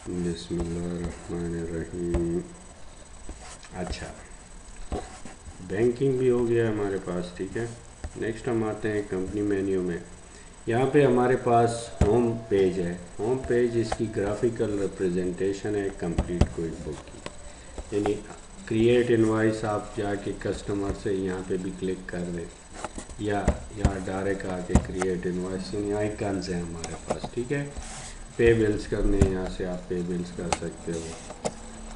बिस्मिल्लाहिर्रहमानिर्रहीम। अच्छा, बैंकिंग भी हो गया हमारे पास, ठीक है। नेक्स्ट हम आते हैं कंपनी मेन्यू में। यहाँ पे हमारे पास होम पेज है। होम पेज इसकी ग्राफिकल रिप्रेजेंटेशन है कंप्लीट क्विक बुक की, यानी क्रिएट इनवॉइस आप जाके कस्टमर से यहाँ पे भी क्लिक कर दें या यहाँ डायरेक्ट आके क्रिएट इनवॉइस, यानी आइकन्स हैं हमारे पास, ठीक है। पे बिल्स करने यहाँ से आप पे बिल्स कर सकते हो,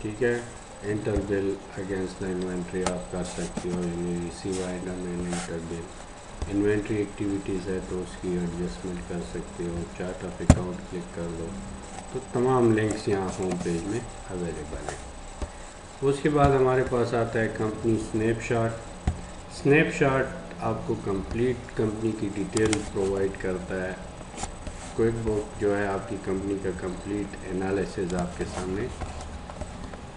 ठीक है। Inter bill against the inventory आप कर सकते हो, यानी receive item and inter bill. Inventory activities है तो उसकी एडजस्टमेंट कर सकते हो। चार्ट ऑफ अकाउंट क्लिक कर लो तो तमाम लिंक्स यहाँ होम पेज में अवेलेबल है। उसके बाद हमारे पास आता है कंपनी स्नैपशॉट। स्नैपशॉट आपको कंप्लीट कंपनी की डिटेल प्रोवाइड करता है। क्विक बुक जो है आपकी कंपनी का कंप्लीट एनालिसिस आपके सामने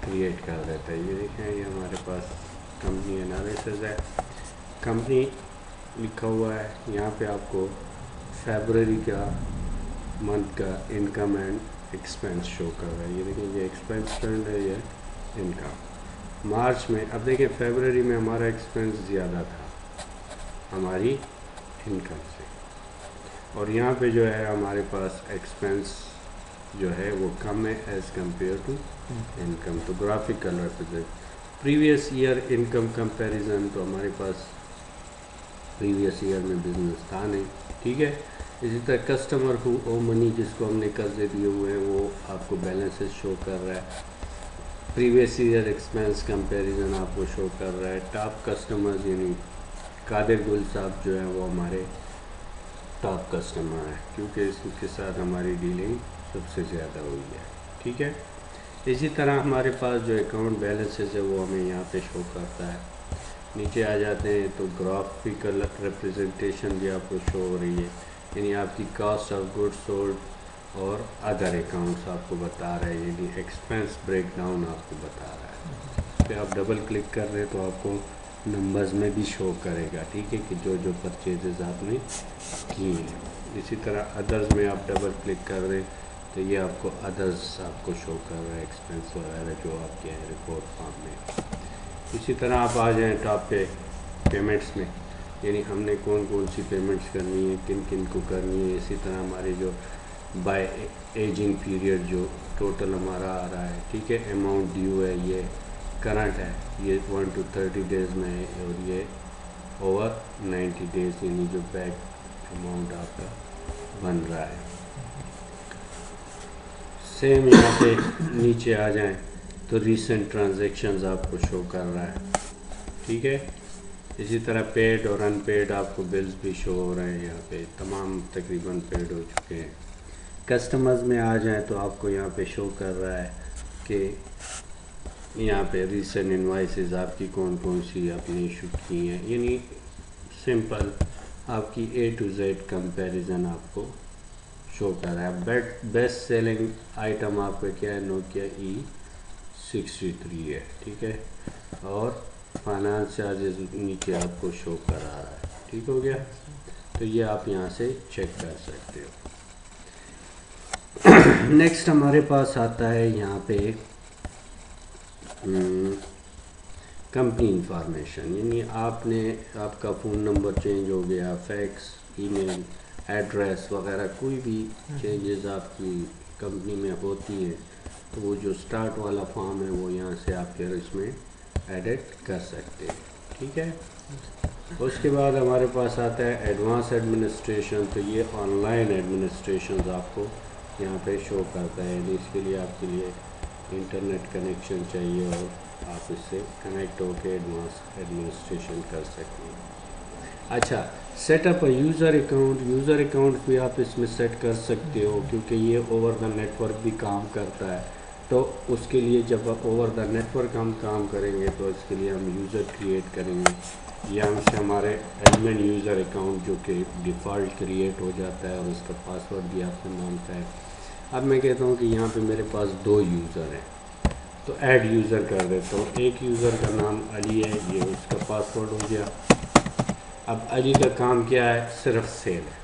क्रिएट कर देता है। ये देखें, ये हमारे पास कंपनी एनालिसिस है, कंपनी लिखा हुआ है। यहाँ पे आपको फरवरी का मंथ का इनकम एंड एक्सपेंस शो कर रहा है। ये देखिए, ये एक्सपेंस ट्रेंड है, ये इनकम। मार्च में, अब देखिए फरवरी में हमारा एक्सपेंस ज़्यादा था हमारी इनकम से, और यहाँ पे जो है हमारे पास एक्सपेंस जो है वो कम है एज़ कम्पेयर टू इनकम। तो graphical represent previous year income comparison, तो हमारे पास प्रीवियस ईयर में बिजनेस था नहीं, ठीक है। इसी तरह कस्टमर हु ओ मनी, जिसको हमने कर्जे दिए हुए हैं, वो आपको बैलेंसेस शो कर रहा है। प्रीवियस ईयर एक्सपेंस कंपैरिजन आपको शो कर रहा है। टॉप कस्टमर्स यानी कादिर गुल साहब जो है वो हमारे टॉप कस्टमर है, क्योंकि इसके साथ हमारी डीलिंग सबसे ज़्यादा हुई है, ठीक है। इसी तरह हमारे पास जो अकाउंट बैलेंसेस है वो हमें यहाँ पे शो करता है। नीचे आ जाते हैं तो ग्राफिकल रिप्रेजेंटेशन भी आपको शो हो रही है, यानी आपकी कॉस्ट ऑफ गुड्स सोल्ड और अदर अकाउंट्स आपको बता रहा है, यानी एक्सपेंस ब्रेकडाउन आपको बता रहा है। फिर आप डबल क्लिक कर रहे हैं तो आपको नंबर्स में भी शो करेगा, ठीक है, कि जो जो परचेजेस आपने किए हैं। इसी तरह अदर्स में आप डबल क्लिक कर रहे हैं तो ये आपको अदर्स आपको शो कर रहा है, एक्सपेंस वगैरह जो आपके हैं रिपोर्ट फॉर्म में। इसी तरह आप आ जाएं टॉप पे पेमेंट्स में, यानी हमने कौन कौन सी पेमेंट्स करनी है, किन किन को करनी है। इसी तरह हमारे जो बाय एजिंग पीरियड जो टोटल हमारा आ रहा है, ठीक है। अमाउंट ड्यू है, ये करंट है, ये 1 to 30 डेज़ में है, और ये ओवर 90 डेज़, यानी जो बैक अमाउंट आपका बन रहा है। सेम यहाँ पे नीचे आ जाएं तो रीसेंट ट्रांजैक्शंस आपको शो कर रहा है, ठीक है। इसी तरह पेड और अनपेड आपको बिल्स भी शो हो रहे हैं। यहाँ पे तमाम तकरीबन पेड हो चुके हैं। कस्टमर्स में आ जाएं तो आपको यहाँ पे शो कर रहा है कि यहाँ पे रीसेंट इनवॉइसेस आपकी कौन कौन सी आपने इशू की हैं, यानी सिंपल आपकी A to Z कंपैरिजन आपको शो कर रहा है। बेस्ट सेलिंग आइटम आपका क्या है, नोकिया E63 है, ठीक है। और फाइनेंस चार्जेस नीचे आपको शो कर रहा है, ठीक हो गया। तो ये आप यहाँ से चेक कर सकते हो। नेक्स्ट हमारे पास आता है यहाँ पे कंपनी इंफॉर्मेशन, यानी आपका फ़ोन नंबर चेंज हो गया, फैक्स, ईमेल एड्रेस वगैरह कोई भी चेंजेस आपकी कंपनी में होती है तो वो जो स्टार्ट वाला फॉर्म है वो यहाँ से आप फिर इसमें एडिट कर सकते हैं, ठीक है। उसके बाद हमारे पास आता है एडवांस एडमिनिस्ट्रेशन। तो ये ऑनलाइन एडमिनिस्ट्रेशन आपको यहाँ पे शो करता है, यानी इसके लिए आपके लिए इंटरनेट कनेक्शन चाहिए और आप इससे कनेक्ट होकर एडवांस एडमिनिस्ट्रेशन कर सकते हैं। अच्छा, सेटअप यूज़र अकाउंट भी आप इसमें सेट कर सकते हो, क्योंकि ये ओवर द नेटवर्क भी काम करता है। तो उसके लिए जब आप ओवर द नेटवर्क हम काम करेंगे तो इसके लिए हम यूज़र क्रिएट करेंगे, या हमसे हमारे एडमिन यूज़र अकाउंट जो कि डिफ़ॉल्ट क्रिएट हो जाता है और उसका पासवर्ड भी आपसे मांगता है। अब मैं कहता हूँ कि यहाँ पे मेरे पास 2 यूज़र हैं तो ऐड यूज़र कर देता हूँ। एक यूज़र का नाम अली है, ये उसका पासवर्ड हो गया। अब अली का काम क्या है, सिर्फ सेल है,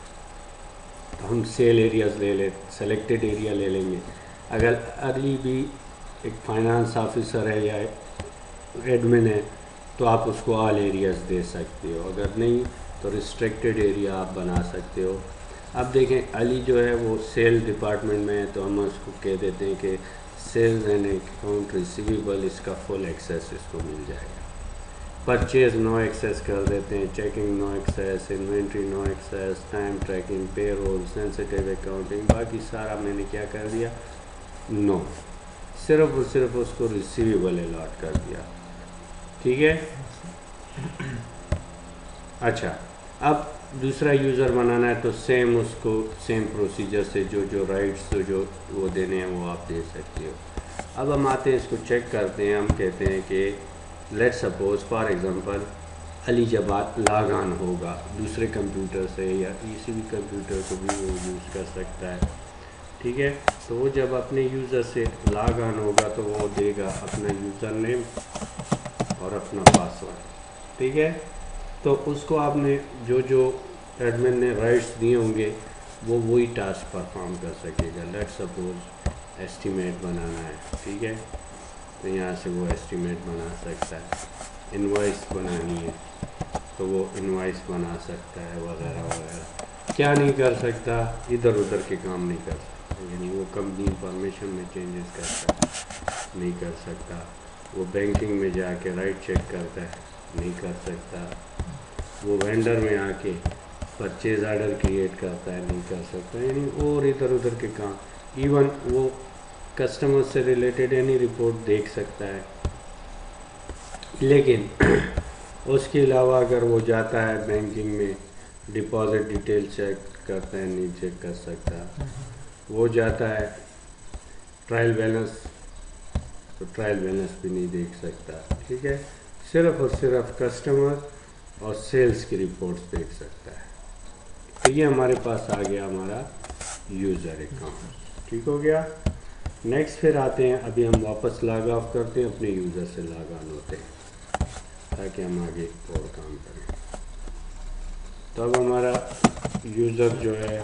तो हम सेल एरियाज़ ले लें, सेलेक्टेड एरिया ले लेंगे। अगर अली भी एक फाइनेंस ऑफिसर है या एडमिन है तो आप उसको ऑल एरियाज दे सकते हो, अगर नहीं तो रिस्ट्रिक्टेड एरिया आप बना सकते हो। अब देखें अली जो है वो सेल डिपार्टमेंट में है तो हम उसको कह देते हैं कि सेल्स एंड अकाउंट रिसीवेबल, इसका फुल एक्सेस इसको मिल जाएगा। परचेज नो एक्सेस कर देते हैं, checking no access, inventory no access, time tracking, payroll, sensitive accounting, बाकी सारा मैंने क्या कर दिया, नो, सिर्फ और सिर्फ उसको रिसीवेबल अलॉट कर दिया। ठीक है। अच्छा, अब दूसरा यूज़र बनाना है तो सेम उसको सेम प्रोसीजर से जो राइट्स जो वो देने हैं वो आप दे सकते हो। अब हम आते हैं इसको चेक करते हैं। हम कहते हैं कि let suppose for example Ali जब लॉग ऑन होगा दूसरे कंप्यूटर से या किसी भी कंप्यूटर को भी वो यूज़ कर सकता है। ठीक है, तो वो जब अपने यूज़र से लॉग ऑन होगा तो वो देगा अपना यूज़र नेम और अपना पासवर्ड। ठीक है, तो उसको आपने जो एडमिन ने राइट्स दिए होंगे वो वही टास्क परफॉर्म कर सकेगा। लेट सपोज एस्टीमेट बनाना है, ठीक है, तो यहाँ से वो एस्टीमेट बना सकता है। इनवॉइस बनानी है तो वो इनवॉइस बना सकता है, वगैरह वगैरह। क्या नहीं कर सकता, इधर उधर के काम नहीं कर सकता, यानी वो कंपनी इंफॉर्मेशन में चेंजेस कर सकता नहीं कर सकता, वो बैंकिंग में जाके राइट चेक करता है नहीं कर सकता, वो वेंडर में आके परचेज ऑर्डर क्रिएट करता है नहीं कर सकता, यानी और इधर उधर के काम। इवन वो कस्टमर से रिलेटेड एनी रिपोर्ट देख सकता है, लेकिन उसके अलावा अगर वो जाता है बैंकिंग में डिपॉजिट डिटेल चेक करता है नहीं चेक कर सकता, वो जाता है ट्रायल बैलेंस तो ट्रायल बैलेंस भी नहीं देख सकता। ठीक है, सिर्फ और सिर्फ कस्टमर और सेल्स की रिपोर्ट्स देख सकता है। तो ये हमारे पास आ गया हमारा यूज़र अकाउंट। ठीक हो गया। नेक्स्ट फिर आते हैं, अभी हम वापस लॉग ऑफ करते हैं, अपने यूज़र से लॉग ऑन होते हैं ताकि हम आगे और काम करें। तो अब हमारा यूज़र जो है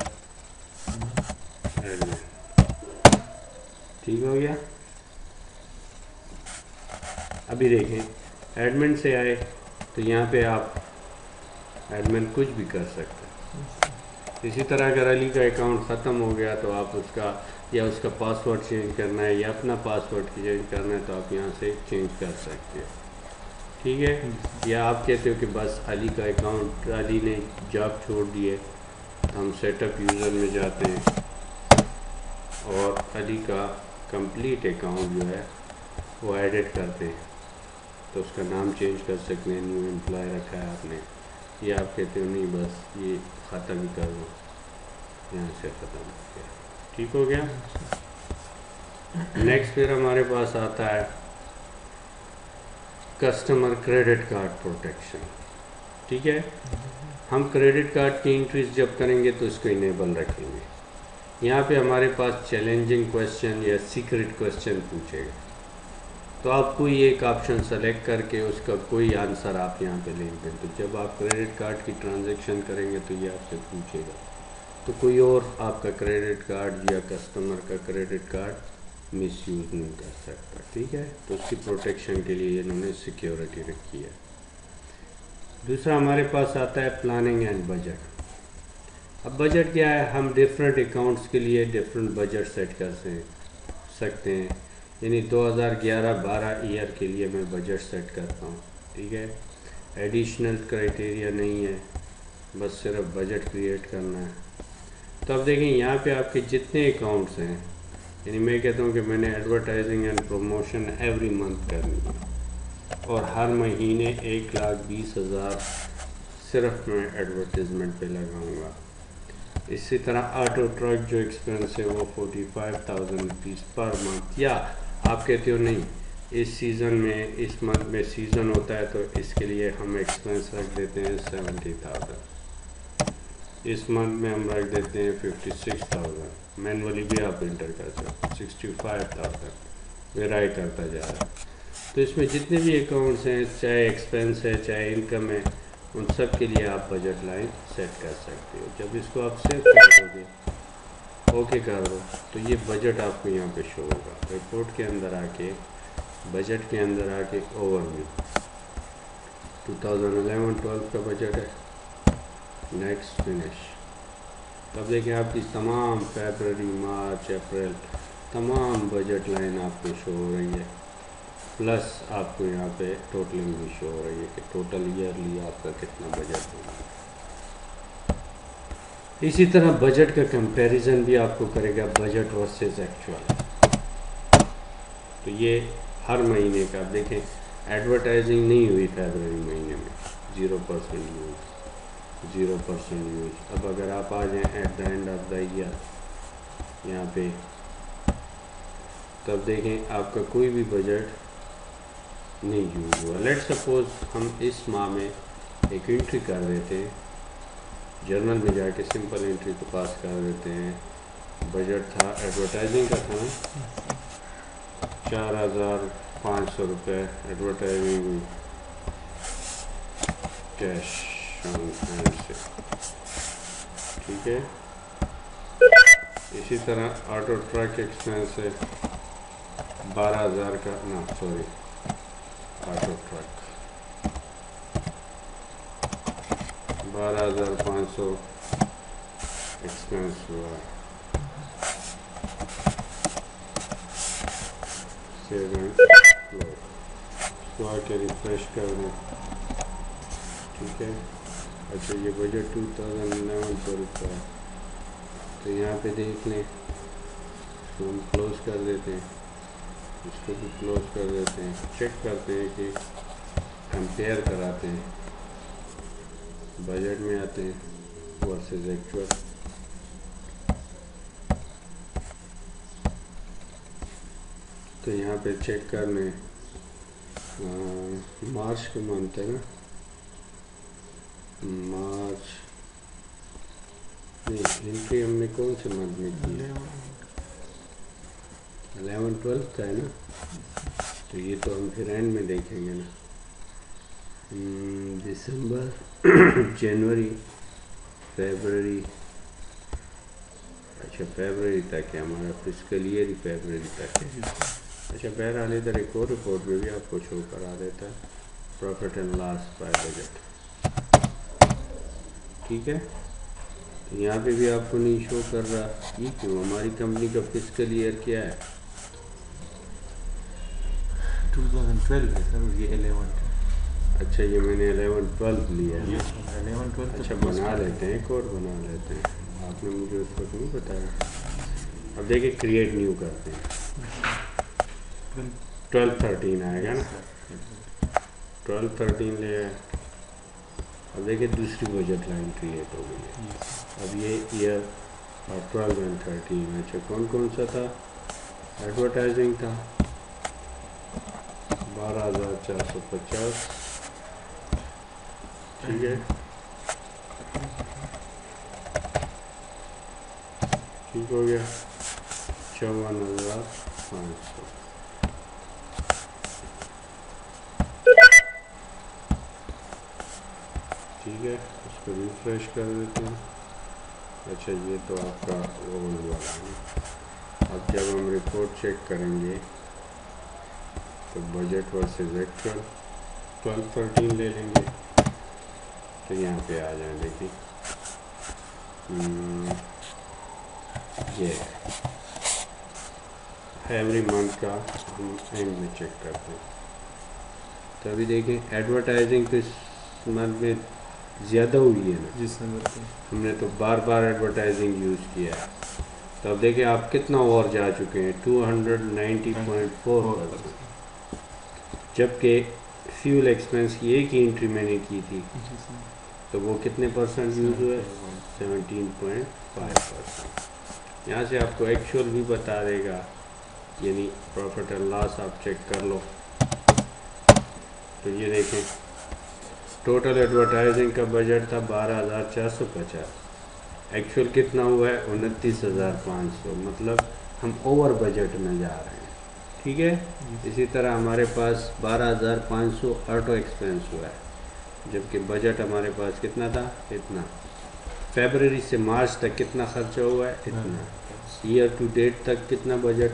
एडमिन, ठीक हो गया। अभी देखें एडमिन से आए तो यहाँ पे आप एडमिन कुछ भी कर सकते हैं। इसी तरह अगर अली का अकाउंट ख़त्म हो गया तो आप उसका या उसका पासवर्ड चेंज करना है या अपना पासवर्ड चेंज करना है तो आप यहाँ से चेंज कर सकते हो। ठीक है, या आप कहते हो कि बस अली का अकाउंट, अली ने जॉब छोड़ दी है तो हम सेटअप यूज़र में जाते हैं और अली का कंप्लीट अकाउंट जो है वो एडिट करते हैं, तो उसका नाम चेंज कर सकते हैं। न्यू एम्प्लॉय रखा है आपने, या आप कहते हो नहीं बस ये ख़त्म ही कर दो, यहाँ से ख़त्म हो गया। ठीक हो गया। नेक्स्ट फिर हमारे पास आता है कस्टमर क्रेडिट कार्ड प्रोटेक्शन। ठीक है, हम क्रेडिट कार्ड की एंट्रीज जब करेंगे तो इसको इनेबल रखेंगे। यहाँ पे हमारे पास चैलेंजिंग क्वेश्चन या सीक्रेट क्वेश्चन पूछेगा, तो आप कोई एक ऑप्शन सेलेक्ट करके उसका कोई आंसर आप यहाँ पे लिख दें। तो जब आप क्रेडिट कार्ड की ट्रांजैक्शन करेंगे तो ये आपसे पूछेगा, तो कोई और आपका क्रेडिट कार्ड या कस्टमर का क्रेडिट कार्ड मिसयूज़ नहीं कर सकता। ठीक है, तो उसकी प्रोटेक्शन के लिए इन्होंने सिक्योरिटी रखी है। दूसरा हमारे पास आता है प्लानिंग एंड बजट। अब बजट क्या है, हम डिफरेंट अकाउंट्स के लिए डिफरेंट बजट सेट कर सकते हैं। यानी 2011-12 ईयर के लिए मैं बजट सेट करता हूँ। ठीक है, एडिशनल क्राइटेरिया नहीं है, बस सिर्फ बजट क्रिएट करना है। तो अब देखें यहाँ पे आपके जितने अकाउंट्स हैं, यानी मैं कहता हूँ कि मैंने advertising and promotion every month करनी है और हर महीने 1,20,000 सिर्फ मैं एडवर्टाइजमेंट पे लगाऊंगा। इसी तरह ऑटो ट्रक जो एक्सपेंस है वो 45,000 रुपीज़ पर मंथ, या आप कहते हो नहीं इस सीज़न में, इस मंथ में सीज़न होता है तो इसके लिए हम एक्सपेंस रख देते हैं 70,000, इस मंथ में हम रख देते हैं 56,000, मैनुअली भी आप इंटर कर सकते हैं 65,000, वेराई करता जा रहा है। तो इसमें जितने भी अकाउंट्स हैं, चाहे एक्सपेंस है चाहे इनकम है, उन सब के लिए आप बजट लाइन सेट कर सकते हो। जब इसको आप सेव कर दोगे ओके कर दो तो ये बजट आपको यहाँ पे शो होगा। रिपोर्ट के अंदर आके बजट के अंदर आके ओवरव्यू 2011-12 का बजट है। Next finish. तब देखिए आपकी तमाम फरवरी मार्च अप्रैल तमाम बजट लाइन आपको शो हो रही है, प्लस आपको यहाँ पे टोटलिंग भी शो हो रही है कि टोटल ईयरली आपका कितना बजट होगा। इसी तरह बजट का कंपैरिजन भी आपको करेगा बजट वर्सेस एक्चुअल। तो ये हर महीने का देखें, एडवर्टाइजिंग नहीं हुई फरवरी महीने में, 0% यूज, 0% यूज। अब अगर आप आ जाएँ at the end of the year यहाँ पे, तब देखें आपका कोई भी बजट नहीं यूज हुआ। लेट सपोज हम इस माह में एक एंट्री कर देते हैं, जर्नल में जाके सिंपल एंट्री को पास कर देते हैं। बजट था एडवर्टाइजिंग का था ना 4,500 रुपये एडवर्टाइजिंग कैश ऑन हैंड से, ठीक है। इसी तरह ऑटो ट्रक एक्सपेंस है 12,000 का, ना सॉरी ऑटो ट्रक 12,500 एक्सपेंस हुआ। तो आके रिफ्रेश कर दें, ठीक है। अच्छा ये बजट 2011-12 का है, तो यहाँ पे देख लें, तो हम क्लोज कर देते हैं, इसको भी क्लोज कर देते हैं। चेक करते हैं कि कंपेयर कराते हैं, बजट में आते हैं वर्सेस एक्चुअल। तो यहाँ पे चेक कर लें, मार्च का मंथ है ना, मार्च नहीं, एंट्री हमने कौन से मंथ में की है, 11-12 का है ना, तो ये तो हम फिर एंड में देखेंगे ना। दिसंबर जनवरी फरवरी, अच्छा फरवरी तक है हमारा फिजिकल ईयर ही, फरवरी तक है। अच्छा बहरहाल इधर एक और रिपोर्ट में भी आपको शो करा देता है profit and loss by budget, ठीक है। तो यहाँ पे भी आपको नहीं शो कर रहा, ये क्यों? हमारी कंपनी का फिजिकल ईयर क्या है? 2012 है सर, ये 11 अच्छा ये मैंने 11-12 लिया है। 11-12। अच्छा बना लेते हैं, एक और बना लेते हैं, आपने मुझे उस वक्त नहीं बताया। अब देखिए क्रिएट न्यू करते हैं, 12-13 आएगा ना, 12-13 ले आए। अब देखिए दूसरी बजट लाइन क्रिएट हो गई है। अब ये ईयर और 12 और 13, अच्छा कौन कौन सा था? एडवर्टाइजिंग था 12,450, ठीक है, ठीक हो गया। 54,500, ठीक है, उसको रिफ्रेश कर देते हैं। अच्छा ये तो आपका ओल्ड वाला है। अब जब हम रिपोर्ट चेक करेंगे तो बजट वर्सेस एक्चुअल 12-13 ले लेंगे, तो यहाँ पे आ जाए, देखिए ये एवरी मंथ का हम एंड में चेक करते हैं। तो अभी देखें एडवर्टाइजिंग तो इस मंथ में ज़्यादा हुई है ना, जी सर, हमने तो बार बार एडवर्टाइजिंग यूज़ किया है। तो अब देखिए आप कितना और जा चुके हैं, 290.4%, जबकि फ्यूल एक्सपेंस की एक ही एंट्री मैंने की थी, तो वो कितने परसेंट यूज़ हुए? 17.5%। यहाँ से आपको एक्चुअल भी बता देगा, यानी प्रॉफिट एंड लॉस आप चेक कर लो। तो ये देखें टोटल एडवर्टाइजिंग का बजट था 12,450, एक्चुअल कितना हुआ है? 29,500, मतलब हम ओवर बजट में जा रहे हैं, ठीक है। इसी तरह हमारे पास 12,500 ऑटो एक्सपेंस हुआ है, जबकि बजट हमारे पास कितना था? इतना। फरवरी से मार्च तक कितना खर्चा हुआ है? इतना। ईयर टू डेट तक कितना बजट